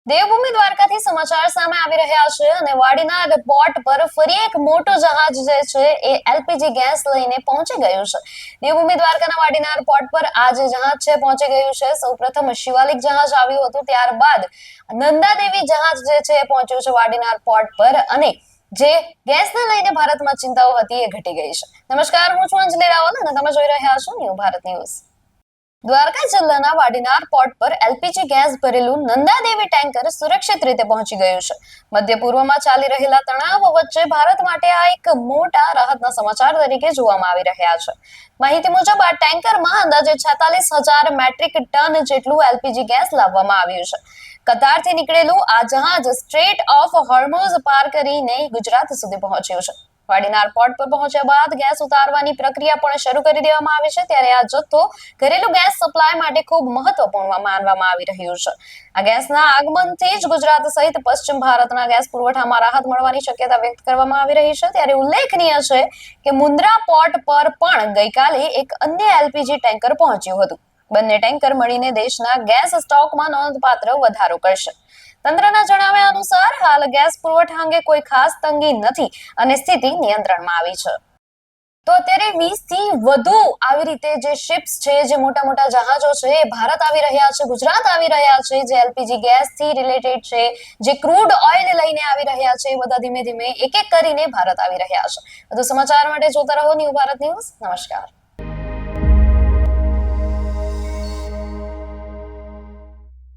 દેવભૂમિ દ્વારકાથી સમાચાર સામે આવી રહ્યા છે અને વાડીનાર પોર્ટ પર ફરી એક મોટું જહાજ જે છે એ એલપીજી ગેસ લઈને પહોંચી ગયું છે. દેવભૂમિ દ્વારકાના વાડીનાર પોર્ટ પર આ જે જહાજ છે પહોંચી ગયું છે. સૌપ્રથમ શિવાલિક જહાજ આવ્યું હતું, ત્યારબાદ નંદાદેવી જહાજ જે છે એ પહોંચ્યું છે વાડીનાર પોર્ટ પર અને જે ગેસને લઈને ભારતમાં ચિંતાઓ હતી એ ઘટી ગઈ છે. નમસ્કાર, હું છું અંજલિ રાવલ અને તમે જોઈ રહ્યા છો ન્યૂ ભારત ન્યૂઝ. દ્વારકા જિલ્લાના વાડીનાર પોર્ટ પર એલપીજી ગેસ ભરેલું નંદાદેવી ટેન્કર સુરક્ષિત રીતે પહોંચી ગયું છે. મધ્ય પૂર્વમાં ચાલી રહેલા તણાવ વચ્ચે ભારત માટે આ એક મોટા રાહતના સમાચાર તરીકે જોવામાં આવી રહ્યા છે. માહિતી મુજબ આ ટેન્કરમાં અંદાજે 46,000 મેટ્રિક ટન જેટલું એલપીજી ગેસ લાવવામાં આવ્યું છે. કતારથી નીકળેલું આ જહાજ સ્ટ્રેટ ઓફ હોર્મુઝ પાર કરીને ગુજરાત સુધી પહોંચ્યું છે. વાડીનાર પોર્ટ પર પહોંચ્યા બાદ ગેસ ઉતારવાની પ્રક્રિયા પણ શરૂ કરી દેવામાં આવી છે. ત્યારે આ જથ્થો ઘરેલું ગેસ સપ્લાય માટે ખૂબ મહત્વપૂર્ણ માનવામાં આવી રહ્યું છે. આ ગેસના આગમનથી જ ગુજરાત સહિત પશ્ચિમ ભારતના ગેસ પુરવઠામાં રાહત મળવાની શક્યતા વ્યક્ત કરવામાં આવી રહી છે. ત્યારે ઉલ્લેખનીય છે કે મુન્દ્રા પોર્ટ પર પણ ગઈકાલે એક અન્ય એલપીજી ટેન્કર પહોંચ્યું હતું. બંને ટેન્કર મળીને દેશના ગેસ સ્ટોકમાં નોંધપાત્ર વધારો કરશે. તંત્રના જણાવ્યા અનુસાર હાલ ગેસ પુરવઠા અંગે કોઈ ખાસ તંગી નથી અને સ્થિતિ નિયંત્રણમાં આવી છે. તો અત્યારે 20 થી વધુ આવી રીતે જે શિપ્સ છે, જે મોટા મોટા જહાજો છે એ ભારત આવી રહ્યા છે, ગુજરાત આવી રહ્યા છે, જે એલપીજી ગેસ થી રિલેટેડ છે, જે ક્રૂડ ઓઇલ લઈને આવી રહ્યા છે, બધા ધીમે ધીમે એક એક કરીને ભારત આવી રહ્યા છે. વધુ સમાચાર માટે જોતા રહો ન્યૂ ભારત ન્યૂઝ. નમસ્કાર.